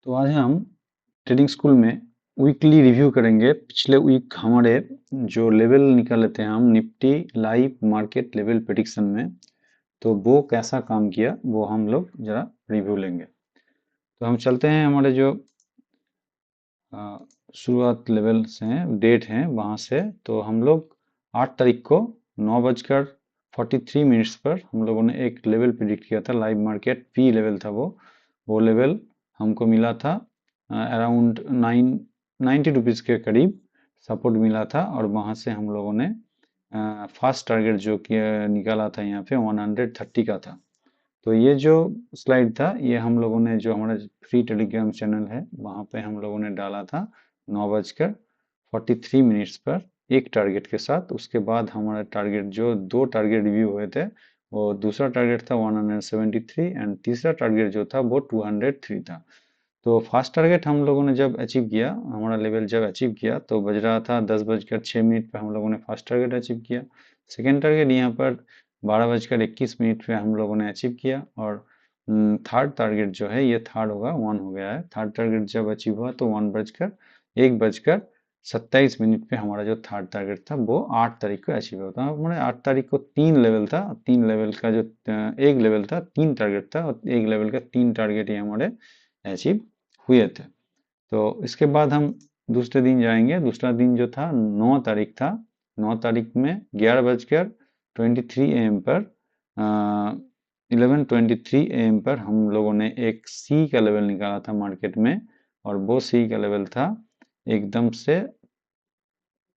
तो आज हम ट्रेडिंग स्कूल में वीकली रिव्यू करेंगे। पिछले वीक हमारे जो लेवल निकाले थे हम Nifty live market level prediction में, तो वो कैसा काम किया वो हम लोग जरा रिव्यू लेंगे। तो हम चलते हैं हमारे जो शुरुआत लेवल से हैं, डेट हैं वहाँ से। तो हम लोग 8 तारीख को 9:43 पर हम लोगों ने एक लेवल प्रिडिक्ट किया था। लाइव मार्केट पी लेवल था वो लेवल हमको मिला था अराउंड 90 रुपीज़ के करीब सपोर्ट मिला था। और वहाँ से हम लोगों ने फास्ट टारगेट जो कि निकाला था यहाँ पे 130 का था। तो ये जो स्लाइड था ये हम लोगों ने जो हमारा फ्री टेलीग्राम चैनल है वहाँ पे हम लोगों ने डाला था 9:43 पर एक टारगेट के साथ। उसके बाद हमारा टारगेट जो दो टारगेट रिव्यू हुए थे, वो दूसरा टारगेट था 173 एंड तीसरा टारगेट जो था वो 203 था। तो फर्स्ट टारगेट हम लोगों ने जब अचीव किया, हमारा लेवल जब अचीव किया तो बज रहा था 10:06 पर हम लोगों ने फर्स्ट टारगेट अचीव किया। सेकेंड टारगेट यहाँ पर 12:21 पे हम लोगों ने अचीव किया। और थर्ड टारगेट जो है ये थर्ड होगा, 1 हो गया है। थर्ड टारगेट जब अचीव हुआ तो 1:27 पे हमारा जो थर्ड टारगेट था वो 8 तारीख को अचीव हुआ था। हमारे 8 तारीख को 3 लेवल था, 3 लेवल का जो एक लेवल था 3 टारगेट था, और एक लेवल का 3 टारगेट ही हमारे अचीव हुए थे। तो इसके बाद हम दूसरे दिन जाएंगे। दूसरा दिन जो था 9 तारीख था। 9 तारीख में 11:23 AM पर 11:23 AM पर हम लोगों ने एक सी का लेवल निकाला था मार्केट में। और वो सी का लेवल था एकदम से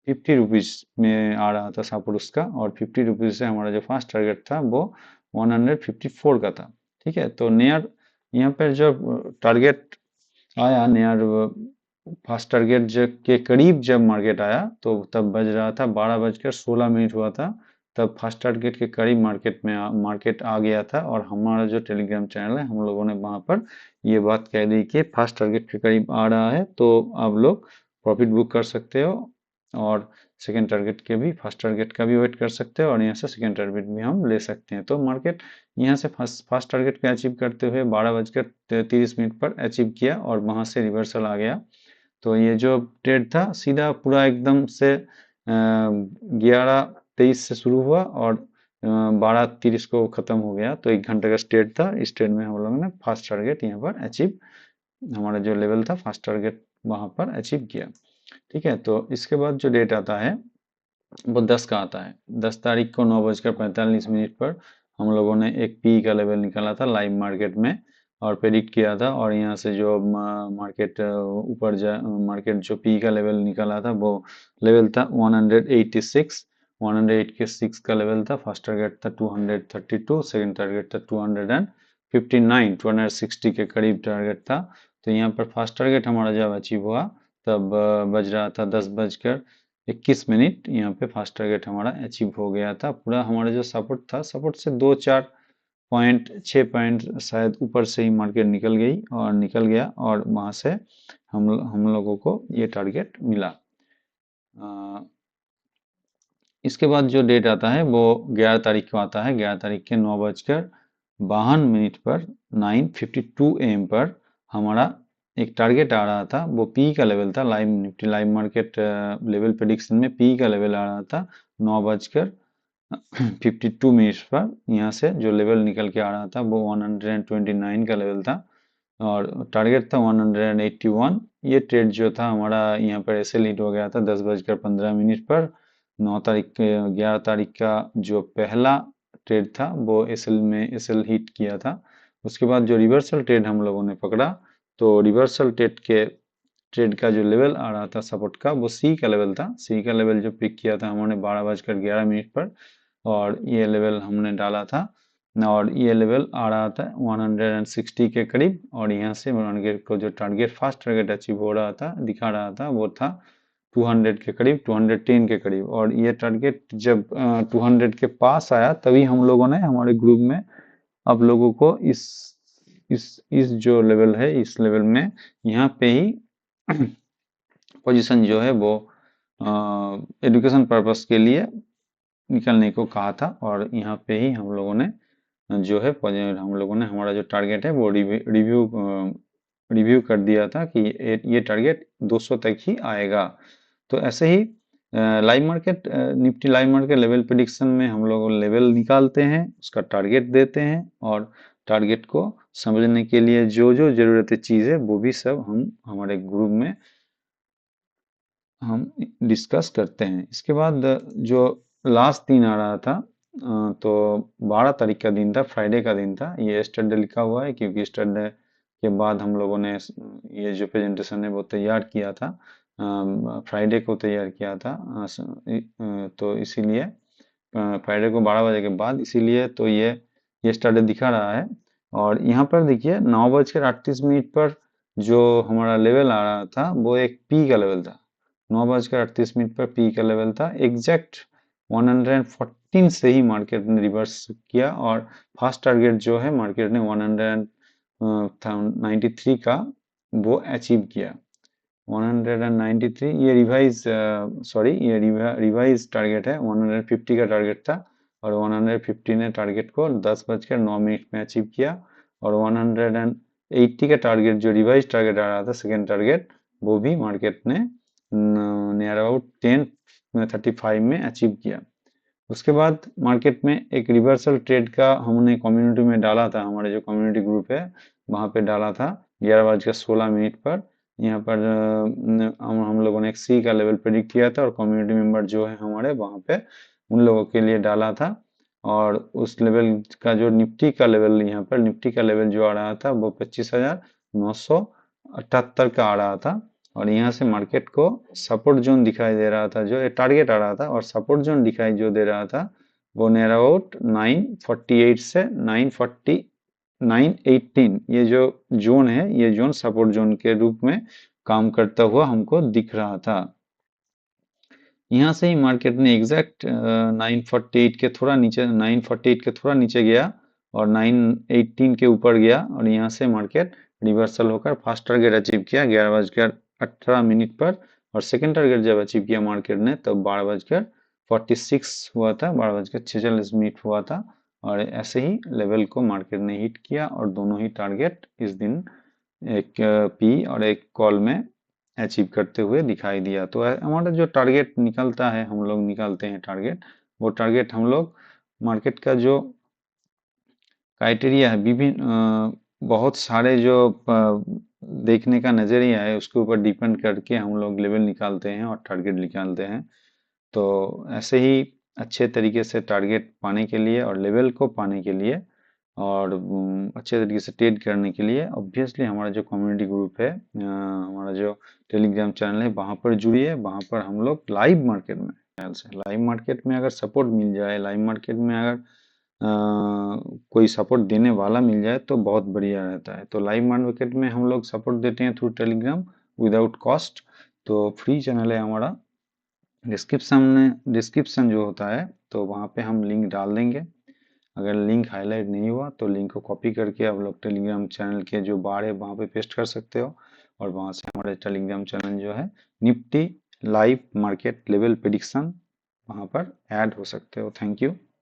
50 रुपीज़ में आ रहा था सपोर्ट उसका। और 50 रुपीज़ से हमारा जो फर्स्ट टारगेट था वो 154 का था। ठीक है, तो नियर यहाँ पर जब टारगेट आया नियर फर्स्ट टारगेट के करीब जब मार्केट आया तो तब बज रहा था 12:16 हुआ था। तब फर्स्ट टारगेट के करीब मार्केट आ गया था। और हमारा जो टेलीग्राम चैनल है हम लोगों ने वहाँ पर ये बात कह दी कि फर्स्ट टारगेट के करीब आ रहा है तो आप लोग प्रॉफिट बुक कर सकते हो। और सेकेंड टारगेट के भी, फर्स्ट टारगेट का भी वेट कर सकते हो और यहाँ से सेकेंड टारगेट भी हम ले सकते हैं। तो मार्केट यहाँ से फर्स्ट टारगेट को अचीव करते हुए 12:30 पर अचीव किया और वहाँ से रिवर्सल आ गया। तो ये जो ट्रेड था सीधा पूरा एकदम से 11:23 से शुरू हुआ और 12:30 को ख़त्म हो गया। तो 1 घंटे का ट्रेड था। इस ट्रेड में हम लोगों ने फर्स्ट टारगेट यहाँ पर अचीव, हमारा जो लेवल था फर्स्ट टारगेट वहाँ पर अचीव किया। ठीक है, तो इसके बाद जो डेट आता है वो 10 का आता है। 10 तारीख को 9:45 पर हम लोगों ने एक पी का लेवल निकाला था लाइव मार्केट में और प्रेडिक्ट किया था। और यहाँ से जो मार्केट ऊपर जा, मार्केट जो पी का लेवल निकाला था वो लेवल था 186। 186 का लेवल था। फर्स्ट टारगेट था 232, सेकेंड टारगेट था 259, 260 के करीब टारगेट था। तो यहाँ पर फर्स्ट टारगेट हमारा जब अचीव हुआ तब बज रहा था 10:21। यहाँ पे फर्स्ट टारगेट हमारा अचीव हो गया था। पूरा हमारा जो सपोर्ट था, सपोर्ट से 2-4 पॉइंट 6 पॉइंट शायद ऊपर से ही मार्केट निकल गई और निकल गया और वहाँ से हम लोगों को ये टारगेट मिला। इसके बाद जो डेट आता है वो 11 तारीख को आता है। 11 तारीख के 9:52 पर 9:52 AM पर हमारा एक टारगेट आ रहा था। वो पी का लेवल था। Live Nifty live market level prediction में पी का लेवल आ रहा था 9:52 पर। यहाँ से जो लेवल निकल के आ रहा था वो 129 का लेवल था और टारगेट था 181। ये ट्रेड जो था हमारा यहाँ पर ऐसे लीड हो गया था 10:15 पर। 9 तारीख के 11 तारीख का जो पहला ट्रेड था वो एसएल हिट किया था। उसके बाद जो रिवर्सल ट्रेड हम लोगों ने पकड़ा, तो रिवर्सल ट्रेड का जो लेवल आ रहा था सपोर्ट का वो सी का लेवल था। सी का लेवल जो पिक किया था हमने 12:11 पर और ये लेवल हमने डाला था। और ये लेवल आ रहा था 160 के करीब। और यहाँ से मार्केट को जो टारगेट फर्स्ट टारगेट अचीव हो रहा था, दिखा रहा था, वो था 200 के करीब, 210 के करीब। और ये टारगेट जब 200 के पास आया तभी हम लोगों ने हमारे ग्रुप में आप लोगों को इस जो लेवल है इस लेवल में यहाँ पे ही पोजीशन जो है वो एजुकेशन पर्पस के लिए निकलने को कहा था। और यहाँ पे ही हम लोगों ने जो है हम लोगों ने हमारा जो टारगेट है वो रिव्यू रिव्यू कर दिया था कि ये टारगेट 200 तक ही आएगा। तो ऐसे ही live market, Nifty live market level prediction में हम लोग लेवल निकालते हैं, उसका टारगेट देते हैं, और टारगेट को समझने के लिए जो जो ज़रूरत चीज़ है वो भी सब हम हमारे ग्रुप में हम डिस्कस करते हैं। इसके बाद जो लास्ट दिन आ रहा था, तो 12 तारीख का दिन था, फ्राइडे का दिन था। ये यस्टरडे लिखा हुआ है क्योंकि यस्टरडे के बाद हम लोगों ने ये जो प्रेजेंटेशन है वो तैयार किया था, फ्राइडे को तैयार किया था। तो इसीलिए फ्राइडे को 12 बजे के बाद, इसीलिए तो ये यस्टरडे दिखा रहा है। और यहाँ पर देखिए 9:38 पर जो हमारा लेवल आ रहा था वो एक पी का लेवल था। 9:38 पर पी का लेवल था, एग्जैक्ट 114 से ही मार्केट ने रिवर्स किया, और फर्स्ट टारगेट जो है मार्केट ने 193 का वो अचीव किया। 193 ये रिवाइज, सॉरी ये रिवाइज टारगेट है। 150 का टारगेट था, और 150 ने टारगेट को 10:09 में अचीव किया। और 180 का टारगेट जो रिवाइज टारगेट आ रहा था, सेकेंड टारगेट, वो भी मार्केट ने नियर अबाउट 10:35 में अचीव किया। उसके बाद मार्केट में एक रिवर्सल ट्रेड का हमने कम्युनिटी में डाला था, हमारे जो कम्युनिटी ग्रुप है वहाँ पे डाला था 11:16 पर। यहाँ पर हम लोगों ने एक सी का लेवल प्रेडिक्ट किया था, और कम्युनिटी मेंबर जो है हमारे वहाँ पे उन लोगों के लिए डाला था। और उस लेवल का जो निफ्टी का लेवल, यहाँ पर निफ्टी का लेवल जो आ रहा था वो 25,978 का आ रहा था। और यहाँ से मार्केट को सपोर्ट जोन दिखाई दे रहा था, जो टारगेट आ रहा था, और सपोर्ट जोन दिखाई जो दे रहा था वो नियर अबाउट 948 से 918, ये जो जोन है, ये जोन सपोर्ट जोन के रूप में काम करता हुआ हमको दिख रहा था। यहाँ से ही मार्केट ने एग्जैक्ट 948 के थोड़ा नीचे, 948 के थोड़ा नीचे गया, और 918 के ऊपर गया, और यहाँ से मार्केट रिवर्सल होकर फर्स्ट टारगेट अचीव किया 11:18 पर। और सेकंड टारगेट जब अचीव किया मार्केट ने तब 12:46 हुआ था, 12:46 हुआ था। और ऐसे ही लेवल को मार्केट ने हिट किया, और दोनों ही टारगेट इस दिन एक पी और एक कॉल में अचीव करते हुए दिखाई दिया। तो हमारा जो टारगेट निकलता है, हम लोग निकालते हैं टारगेट, वो टारगेट हम लोग मार्केट का जो क्राइटेरिया है, विभिन्न बहुत सारे जो देखने का नज़रिया है उसके ऊपर डिपेंड करके हम लोग लेवल निकालते हैं और टारगेट निकालते हैं। तो ऐसे ही अच्छे तरीके से टारगेट पाने के लिए और लेवल को पाने के लिए और अच्छे तरीके से ट्रेड करने के लिए ऑब्वियसली हमारा जो कम्युनिटी ग्रुप है, हमारा जो टेलीग्राम चैनल है, वहाँ पर जुड़िए। वहाँ पर हम लोग लाइव मार्केट में अगर सपोर्ट मिल जाए, लाइव मार्केट में अगर कोई सपोर्ट देने वाला मिल जाए तो बहुत बढ़िया रहता है। तो लाइव मार्केट में हम लोग सपोर्ट देते हैं थ्रू टेलीग्राम विदाउट कॉस्ट। तो फ्री चैनल है हमारा। डिस्क्रिप्शन जो होता है तो वहाँ पे हम लिंक डाल देंगे। अगर लिंक हाईलाइट नहीं हुआ तो लिंक को कॉपी करके आप लोग टेलीग्राम चैनल के जो बार है वहाँ पे पेस्ट कर सकते हो, और वहाँ से हमारे टेलीग्राम चैनल जो है Nifty live market level prediction, वहाँ पर ऐड हो सकते हो। Thank you.